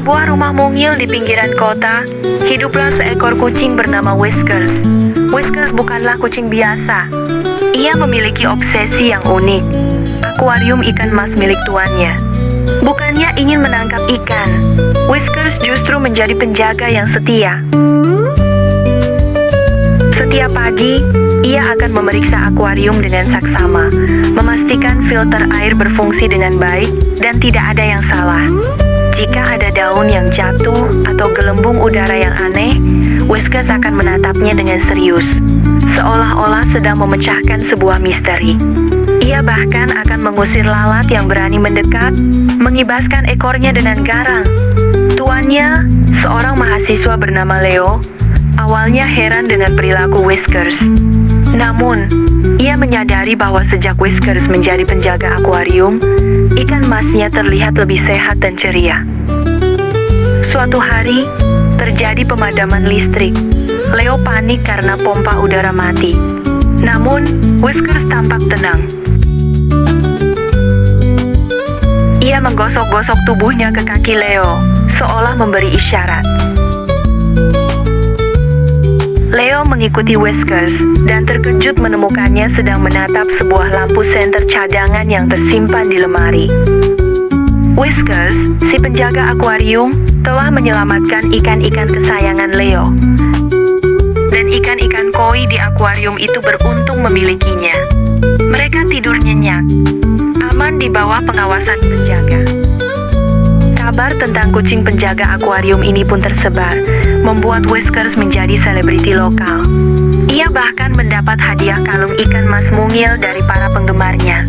sebuah rumah mungil di pinggiran kota, hiduplah seekor kucing bernama Whiskers. Whiskers bukanlah kucing biasa. Ia memiliki obsesi yang unik. Akuarium ikan mas milik tuannya. Bukannya ingin menangkap ikan, Whiskers justru menjadi penjaga yang setia. Setiap pagi, ia akan memeriksa akuarium dengan saksama, memastikan filter air berfungsi dengan baik dan tidak ada yang salah. Jika ada daun yang jatuh atau gelembung udara yang aneh, Whiskers akan menatapnya dengan serius, seolah-olah sedang memecahkan sebuah misteri. Ia bahkan akan mengusir lalat yang berani mendekat, mengibaskan ekornya dengan garang. Tuannya, seorang mahasiswa bernama Leo, awalnya heran dengan perilaku Whiskers. Namun, ia menyadari bahwa sejak Whiskers menjadi penjaga akuarium, ikan masnya terlihat lebih sehat dan ceria. Suatu hari, terjadi pemadaman listrik. Leo panik karena pompa udara mati. Namun, Whiskers tampak tenang. Ia menggosok-gosok tubuhnya ke kaki Leo, seolah memberi isyarat. Leo mengikuti Whiskers dan terkejut menemukannya sedang menatap sebuah lampu senter cadangan yang tersimpan di lemari. Whiskers, si penjaga akuarium, telah menyelamatkan ikan-ikan kesayangan Leo. Dan ikan-ikan koi di akuarium itu beruntung memilikinya. Mereka tidur nyenyak, aman di bawah pengawasan penjaga. Kabar tentang kucing penjaga akuarium ini pun tersebar, membuat Whiskers menjadi selebriti lokal. Ia bahkan mendapat hadiah kalung ikan mas mungil dari para penggemarnya.